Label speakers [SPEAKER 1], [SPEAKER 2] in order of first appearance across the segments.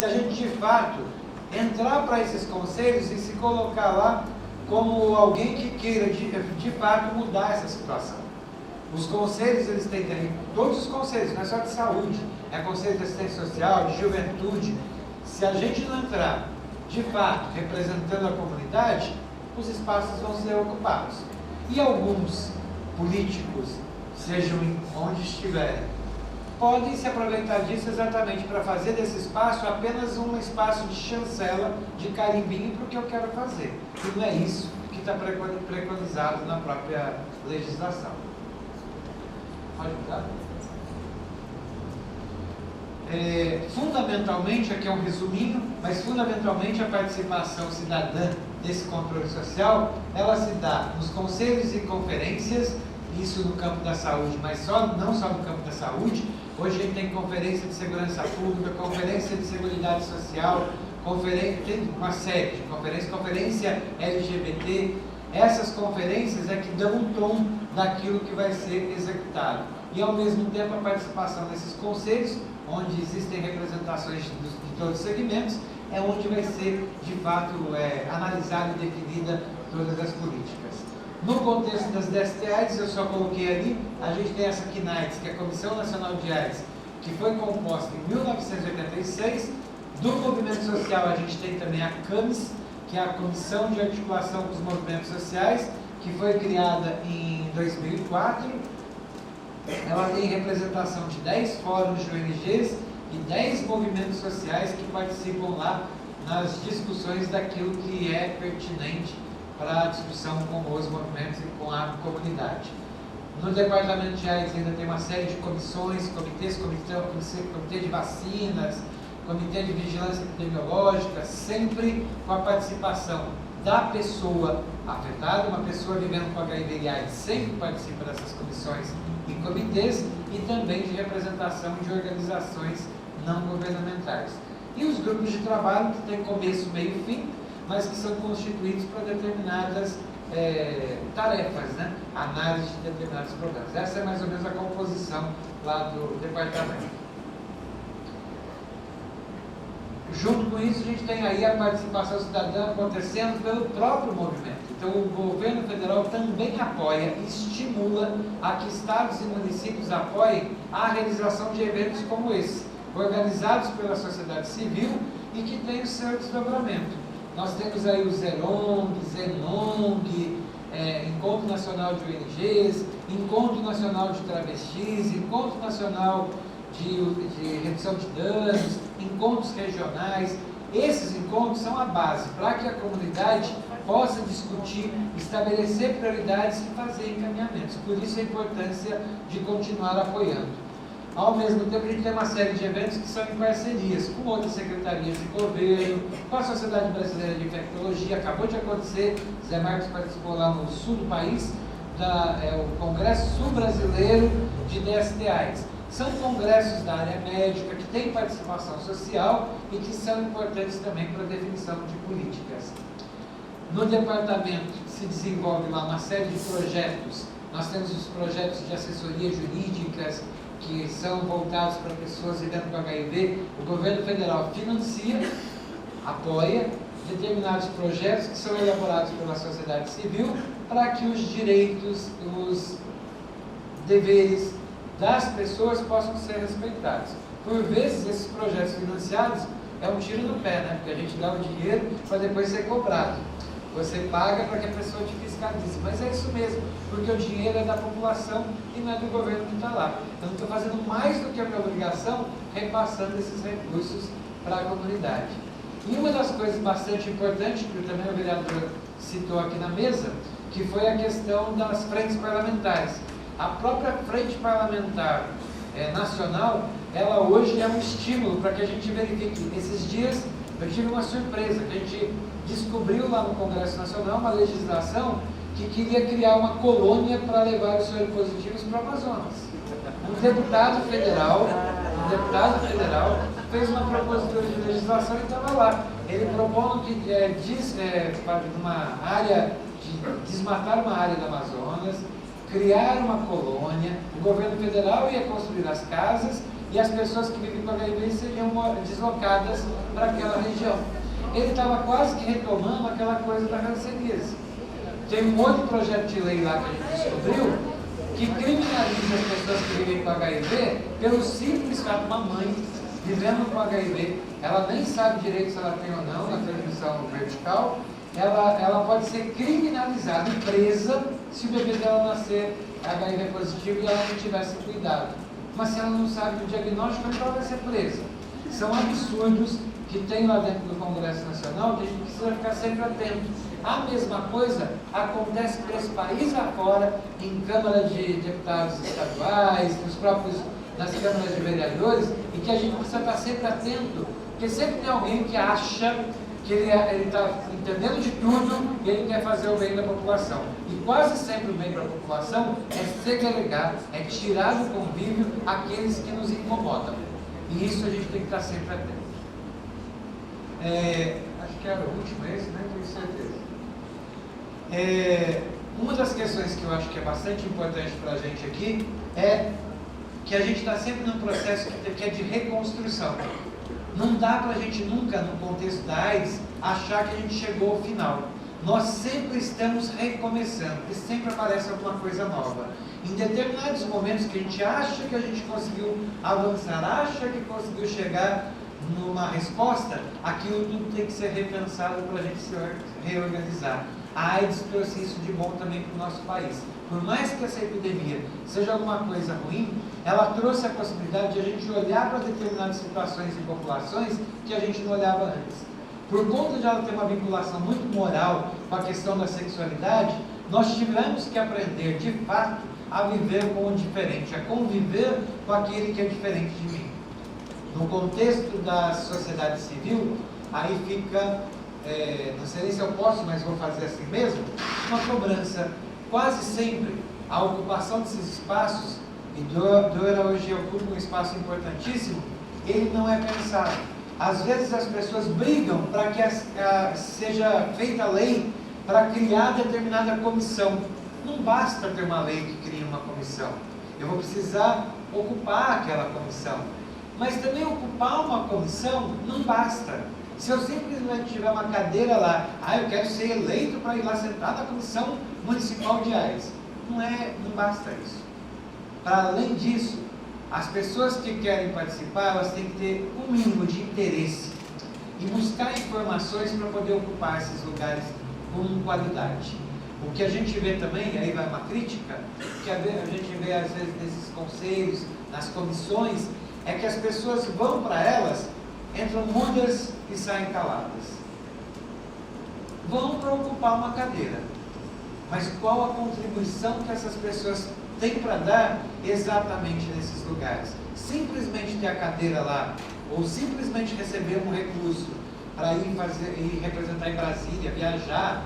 [SPEAKER 1] Se a gente de fato entrar para esses conselhos e se colocar lá como alguém que queira de fato mudar essa situação. Os conselhos, eles têm também, todos os conselhos, não é só de saúde, é conselho de assistência social, de juventude. Se a gente não entrar de fato representando a comunidade, os espaços vão ser ocupados. E alguns políticos, sejam onde estiverem, podem se aproveitar disso exatamente para fazer desse espaço apenas um espaço de chancela, de carimbinho para o que eu quero fazer. E não é isso que está preconizado na própria legislação. Pode mudar? Fundamentalmente, aqui é um resuminho, mas fundamentalmente a participação cidadã desse controle social, ela se dá nos conselhos e conferências, isso no campo da saúde, mas não só no campo da saúde. Hoje a gente tem conferência de segurança pública, conferência de seguridade social, tem uma série de conferência LGBT. Essas conferências é que dão um tom daquilo que vai ser executado. E ao mesmo tempo a participação nesses conselhos, onde existem representações de todos os segmentos, é onde vai ser de fato analisada e definida todas as políticas. No contexto das DST-AIDS, eu só coloquei ali, a gente tem essa CNAIDS, que é a Comissão Nacional de AIDS, que foi composta em 1986. Do movimento social, a gente tem também a CAMS, que é a Comissão de Articulação com os Movimentos Sociais, que foi criada em 2004. Ela tem representação de 10 fóruns de ONGs e 10 movimentos sociais que participam lá nas discussões daquilo que é pertinente para a discussão com os movimentos e com a comunidade. No departamento de AIDS ainda tem uma série de comissões, comitê de vacinas, comitê de vigilância epidemiológica, sempre com a participação da pessoa afetada. Uma pessoa vivendo com HIV e AIDS sempre participa dessas comissões e comitês, e também de representação de organizações não governamentais. E os grupos de trabalho que têm começo, meio e fim, mas que são constituídos para determinadas tarefas, né? Análise de determinados problemas. Essa é mais ou menos a composição lá do departamento. Junto com isso, a gente tem aí a participação cidadã acontecendo pelo próprio movimento. Então, o governo federal também apoia e estimula a que estados e municípios apoiem a realização de eventos como esse, organizados pela sociedade civil e que tem o seu desdobramento. Nós temos aí o ZERONG, ZENONG, Encontro Nacional de ONGs, Encontro Nacional de Travestis, Encontro Nacional de Redução de Danos, encontros regionais. Esses encontros são a base para que a comunidade possa discutir, estabelecer prioridades e fazer encaminhamentos. Por isso a importância de continuar apoiando. Ao mesmo tempo, a gente tem uma série de eventos que são em parcerias com outras secretarias de governo, com a Sociedade Brasileira de Infectologia. Acabou de acontecer, Zé Marcos participou lá no sul do país, o Congresso Sul-Brasileiro de DST-AIDS. São congressos da área médica que têm participação social e que são importantes também para a definição de políticas. No departamento se desenvolve lá uma série de projetos. Nós temos os projetos de assessoria jurídicas, que são voltados para pessoas vivendo com HIV. O governo federal financia, apoia determinados projetos que são elaborados pela sociedade civil para que os direitos, os deveres das pessoas possam ser respeitados. Por vezes, esses projetos financiados é um tiro no pé, né? Porque a gente dá o dinheiro para depois ser cobrado. Você paga para que a pessoa te fiscalize. Mas é isso mesmo, porque o dinheiro é da população e não é do governo que está lá. Então, estou fazendo mais do que a minha obrigação, repassando esses recursos para a comunidade. E uma das coisas bastante importantes, que também o vereador citou aqui na mesa, que foi a questão das frentes parlamentares. A própria frente parlamentar nacional, ela hoje é um estímulo para que a gente verifique. Esses dias eu tive uma surpresa, que a gente descobriu lá no Congresso Nacional uma legislação que queria criar uma colônia para levar os soropositivos para o Amazonas. Um deputado federal fez uma propositura de legislação e estava lá. Ele propondo que desmatar uma área do Amazonas, criar uma colônia, o governo federal ia construir as casas e as pessoas que vivem com HIV seriam deslocadas para aquela região. Ele estava quase que retomando aquela coisa da ranceníase. Tem um outro projeto de lei lá que a gente descobriu que criminaliza as pessoas que vivem com HIV pelo simples fato de uma mãe vivendo com HIV, ela nem sabe direito se ela tem ou não na transmissão vertical, ela pode ser criminalizada e presa se o bebê dela nascer HIV positivo e ela não tivesse cuidado. Mas se ela não sabe do diagnóstico, então ela vai ser presa. São absurdos que tem lá dentro do Congresso Nacional que a gente precisa ficar sempre atento. A mesma coisa acontece por esse país afora, em Câmara de Deputados estaduais, nas câmaras de vereadores, e que a gente precisa estar sempre atento, porque sempre tem alguém que acha que ele está entendendo de tudo e ele quer fazer o bem da população. E quase sempre o bem da população é segregar, é tirar do convívio aqueles que nos incomodam. E isso a gente tem que estar sempre atento. Acho que era o último esse, né? Tenho certeza. Uma das questões que eu acho que é bastante importante para a gente aqui é que a gente está sempre num processo que é de reconstrução. Não dá para a gente nunca, no contexto da AIDS, achar que a gente chegou ao final. Nós sempre estamos recomeçando, e sempre aparece alguma coisa nova. Em determinados momentos que a gente acha que a gente conseguiu avançar, acha que conseguiu chegar numa resposta, aquilo tudo tem que ser repensado para a gente se reorganizar. A AIDS trouxe isso de bom também para o nosso país. Por mais que essa epidemia seja alguma coisa ruim, ela trouxe a possibilidade de a gente olhar para determinadas situações e populações que a gente não olhava antes. Por conta de ela ter uma vinculação muito moral com a questão da sexualidade, nós tivemos que aprender, de fato, a viver com o diferente, a conviver com aquele que é diferente de mim. No contexto da sociedade civil, aí fica, não sei nem se eu posso, mas vou fazer assim mesmo, uma cobrança. Quase sempre a ocupação desses espaços, e Dora hoje ocupa um espaço importantíssimo, ele não é pensado. Às vezes as pessoas brigam para que seja feita a lei para criar determinada comissão. Não basta ter uma lei que crie uma comissão. Eu vou precisar ocupar aquela comissão. Mas também ocupar uma comissão não basta. Se eu simplesmente tiver uma cadeira lá, eu quero ser eleito para ir lá sentar na Comissão Municipal de AIDS. Não basta isso. Para além disso, as pessoas que querem participar, elas têm que ter um mínimo de interesse e buscar informações para poder ocupar esses lugares com qualidade. O que a gente vê também, aí vai uma crítica, que a gente vê às vezes nesses conselhos, nas comissões, é que as pessoas vão para elas, entram mudas e saem caladas. Vão para ocupar uma cadeira. Mas qual a contribuição que essas pessoas têm para dar exatamente nesses lugares? Simplesmente ter a cadeira lá, ou simplesmente receber um recurso para ir representar em Brasília, viajar,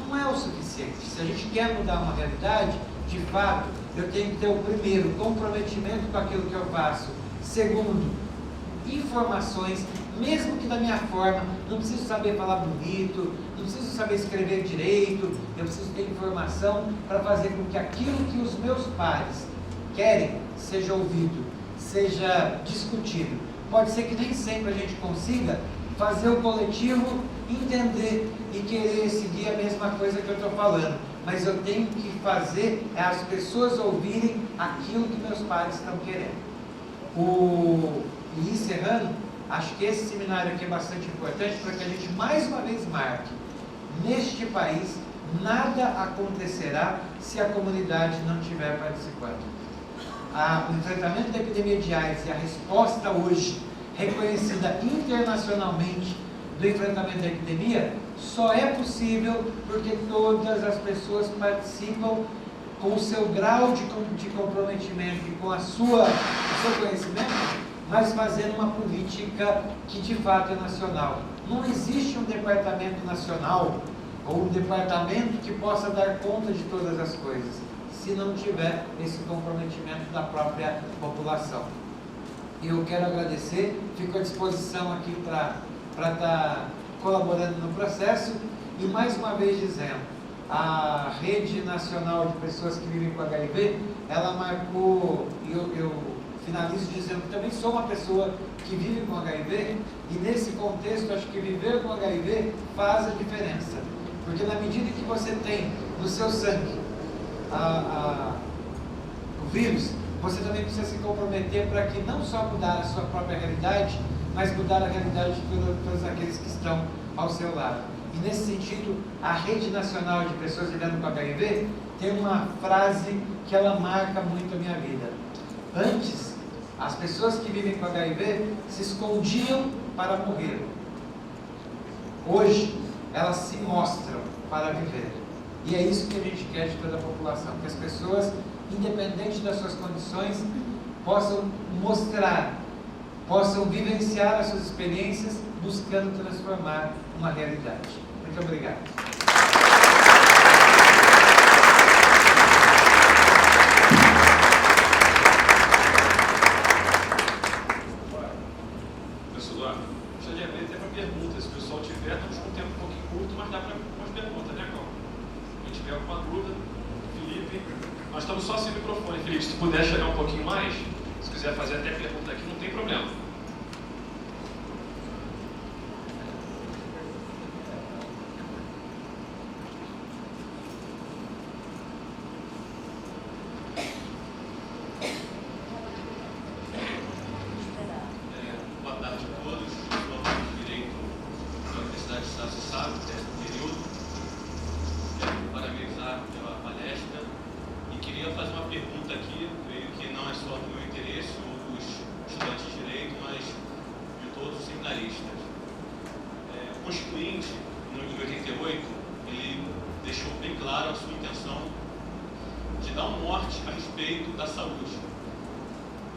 [SPEAKER 1] não é o suficiente. Se a gente quer mudar uma realidade, de fato, eu tenho que ter o primeiro, comprometimento com aquilo que eu faço. Segundo, informações, mesmo que da minha forma, não preciso saber falar bonito, não preciso saber escrever direito, eu preciso ter informação para fazer com que aquilo que os meus pares querem seja ouvido, seja discutido. Pode ser que nem sempre a gente consiga fazer o coletivo entender e querer seguir a mesma coisa que eu estou falando, mas eu tenho que fazer as pessoas ouvirem aquilo que meus pares estão querendo. E encerrando, acho que esse seminário aqui é bastante importante para que a gente mais uma vez marque: neste país nada acontecerá se a comunidade não estiver participando. O enfrentamento da epidemia de AIDS e a resposta hoje reconhecida internacionalmente do enfrentamento da epidemia só é possível porque todas as pessoas participam com o seu grau de comprometimento e com o seu conhecimento, mas fazendo uma política que de fato é nacional. Não existe um departamento nacional ou um departamento que possa dar conta de todas as coisas, se não tiver esse comprometimento da própria população. Eu quero agradecer, fico à disposição aqui para estar colaborando no processo, e mais uma vez dizendo, a Rede Nacional de Pessoas que Vivem com HIV, ela marcou, eu finalizo dizendo que também sou uma pessoa que vive com HIV, e nesse contexto acho que viver com HIV faz a diferença, porque na medida que você tem no seu sangue o vírus, você também precisa se comprometer para que não só mudar a sua própria realidade, mas mudar a realidade de todos aqueles que estão ao seu lado. E nesse sentido, a Rede Nacional de Pessoas Vivendo com HIV tem uma frase que ela marca muito a minha vida. Antes, as pessoas que vivem com HIV se escondiam para morrer. Hoje, elas se mostram para viver. E é isso que a gente quer de toda a população, que as pessoas, independente das suas condições, possam mostrar, possam vivenciar as suas experiências, buscando transformar uma realidade. Muito obrigado.
[SPEAKER 2] Professor Eduardo, gostaria de abrir até para perguntas. Se o pessoal tiver, estamos com um tempo um pouquinho curto, mas dá para umas perguntas, né, Cláudio? Se tiver alguma dúvida, Felipe, nós estamos só sem microfone. Felipe, se tu puder chegar um pouquinho mais, se quiser fazer até pergunta aqui, não tem problema. Boa tarde a todos. Sou aluno de Direito da Universidade de Estado de Sá, décimo período. Quero parabenizar pela palestra e queria fazer uma pergunta aqui, creio que não é só do meu interesse ou dos estudantes de Direito, mas de todos os seminaristas. O Constituinte, em 88, ele deixou bem claro a sua intenção de dar um norte a respeito da saúde.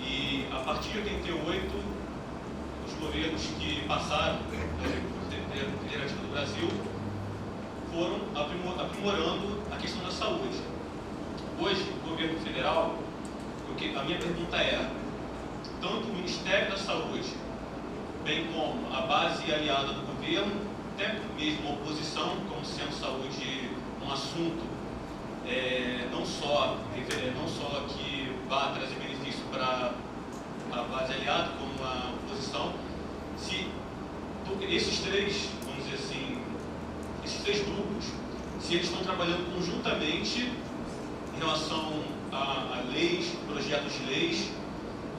[SPEAKER 2] E a partir de 88, os governos que passaram no Federativo do Brasil foram aprimorando a questão da saúde. Hoje, o governo federal, a minha pergunta é, tanto o Ministério da Saúde, bem como a base aliada do governo, até mesmo a oposição, como sendo saúde um assunto não só que vá trazer benefício para a base aliada, como a oposição, se esses três, vamos dizer assim, esses três grupos, se eles estão trabalhando conjuntamente em relação a leis, projetos de leis,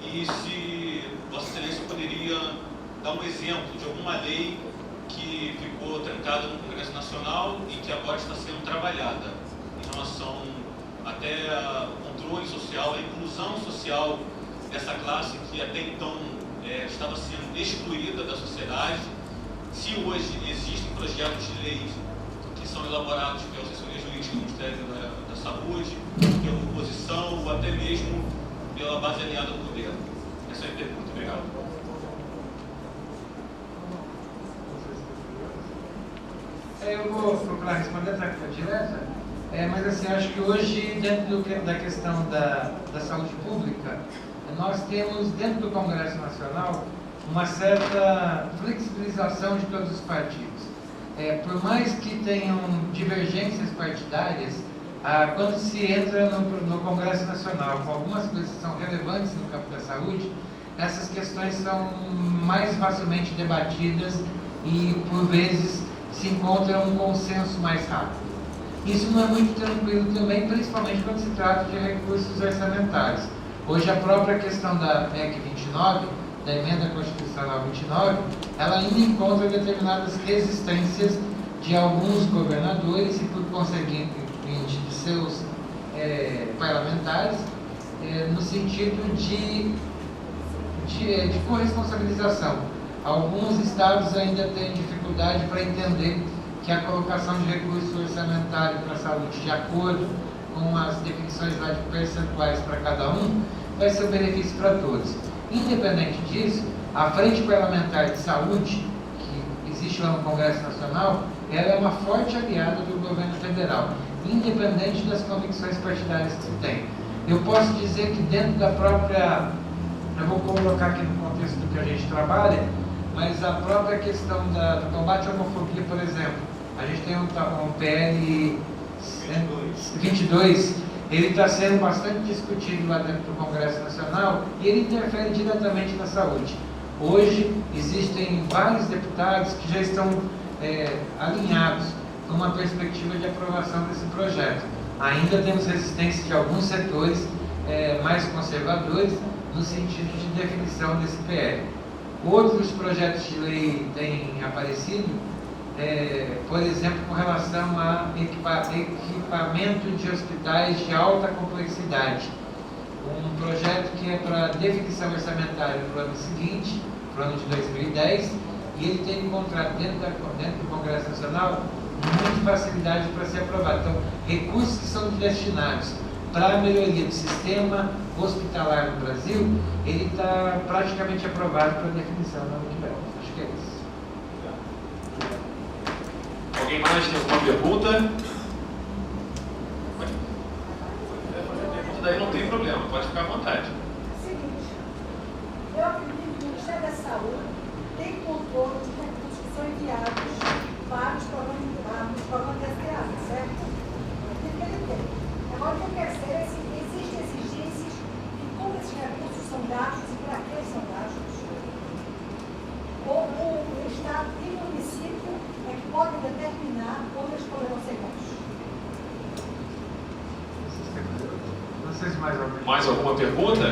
[SPEAKER 2] e se Vossa Excelência poderia dar um exemplo de alguma lei que ficou trancada no Congresso Nacional e que agora está sendo trabalhada em relação até ao controle social, a inclusão social dessa classe que até então estava sendo excluída da sociedade. Se hoje existem projetos de leis que são elaborados pela assessoria jurídica do Ministério da Saúde, pela oposição ou até mesmo pela base aliada do governo. Essa é a pergunta. Obrigado.
[SPEAKER 1] Eu vou procurar responder para a direta, mas assim, acho que hoje, dentro da questão da saúde pública, nós temos dentro do Congresso Nacional uma certa flexibilização de todos os partidos. Por mais que tenham divergências partidárias, quando se entra no Congresso Nacional com algumas coisas que são relevantes no campo da saúde, essas questões são mais facilmente debatidas e, por vezes, se encontra um consenso mais rápido. Isso não é muito tranquilo também, principalmente quando se trata de recursos orçamentários. Hoje, a própria questão da PEC 29, da Emenda Constitucional 29, ela ainda encontra determinadas resistências de alguns governadores e, por conseguinte, de seus parlamentares, no sentido de corresponsabilização. Alguns estados ainda têm dificuldade para entender que a colocação de recurso orçamentário para a saúde, de acordo com as definições lá de percentuais para cada um, vai ser um benefício para todos. Independente disso, a Frente Parlamentar de Saúde, que existe lá no Congresso Nacional, ela é uma forte aliada do governo federal, independente das convicções partidárias que se tem. Eu posso dizer que dentro da própria, eu vou colocar aqui no contexto do que a gente trabalha, mas a própria questão do combate à homofobia, por exemplo, a gente tem um PL 22, ele está sendo bastante discutido lá dentro do Congresso Nacional e ele interfere diretamente na saúde. Hoje existem vários deputados que já estão alinhados com uma perspectiva de aprovação desse projeto. Ainda temos resistência de alguns setores mais conservadores no sentido de definição desse PL. Outros projetos de lei têm aparecido, por exemplo, com relação a equipamento de hospitais de alta complexidade. Um projeto que é para definição orçamentária para o ano seguinte, para o ano de 2010, e ele tem encontrado dentro do Congresso Nacional muita facilidade para ser aprovado. Então, recursos que são destinados para a melhoria do sistema hospitalar no Brasil, ele está praticamente aprovado para definição no ano que vem. Acho que é isso.
[SPEAKER 3] Alguém mais tem alguma pergunta? Pergunta daí não tem problema, pode ficar à vontade.
[SPEAKER 4] Seguinte, eu acredito que o Ministério da Saúde tem controle de recursos que são enviados para os programas de STA, certo? Porque ele tem. Agora, o que eu quero saber é se existem exigências de como esses recursos são gastos e para que eles são gastos. Ou o Estado e o município é que podem determinar como eles poderão ser gastos.
[SPEAKER 1] Não sei se mais alguém.
[SPEAKER 3] Mais alguma pergunta?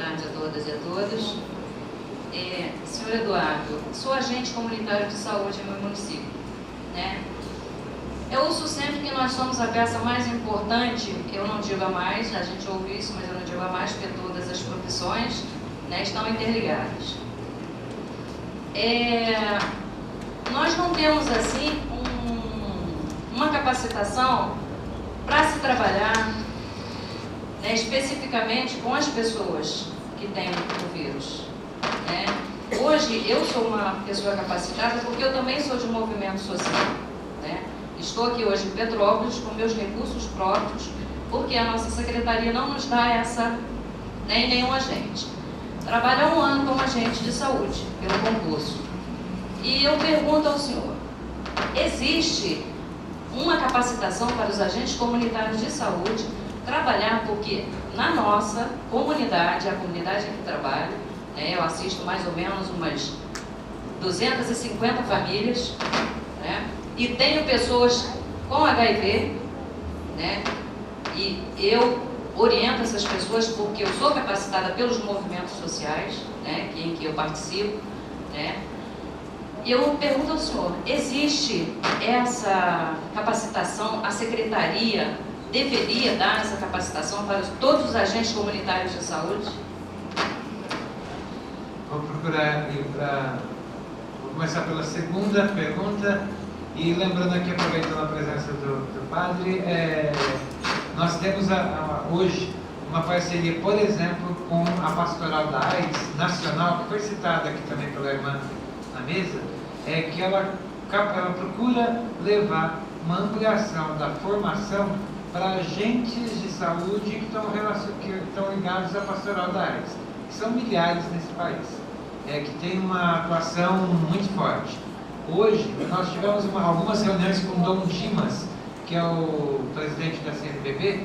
[SPEAKER 5] A todas e a todos. Senhor Eduardo, sou agente comunitário de saúde no meu município, né? Eu ouço sempre que nós somos a peça mais importante, eu não digo a mais, a gente ouve isso, mas eu não digo a mais, porque todas as profissões, né, estão interligadas. Nós não temos, assim, uma capacitação para se trabalhar, né, especificamente com as pessoas que têm o vírus, né? Hoje eu sou uma pessoa capacitada porque eu também sou de um movimento social, né? Estou aqui hoje em Petrópolis com meus recursos próprios, porque a nossa secretaria não nos dá essa, nem nenhum agente. Trabalho há 1 ano como agente de saúde, pelo concurso. E eu pergunto ao senhor, existe uma capacitação para os agentes comunitários de saúde trabalhar, porque na nossa comunidade, a comunidade em que trabalho, né, eu assisto mais ou menos umas 250 famílias, né, e tenho pessoas com HIV, né, e eu oriento essas pessoas porque eu sou capacitada pelos movimentos sociais, né, em que eu participo, né. E eu pergunto ao senhor, existe essa capacitação, a secretaria deveria dar essa capacitação para todos os agentes comunitários de saúde?
[SPEAKER 1] Vou procurar ir para... Vou começar pela segunda pergunta e lembrando aqui, aproveitando a presença do padre, nós temos hoje uma parceria, por exemplo, com a Pastoral da AIDS Nacional, que foi citada aqui também pela irmã na mesa, que ela procura levar uma ampliação da formação para agentes de saúde que estão ligados à Pastoral da AIDS, que são milhares nesse país, que tem uma atuação muito forte. Hoje, nós tivemos algumas reuniões com o Dom Dimas, que é o presidente da CNBB,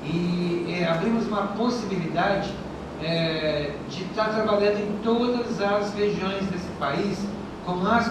[SPEAKER 1] e abrimos uma possibilidade de estar trabalhando em todas as regiões desse país, com as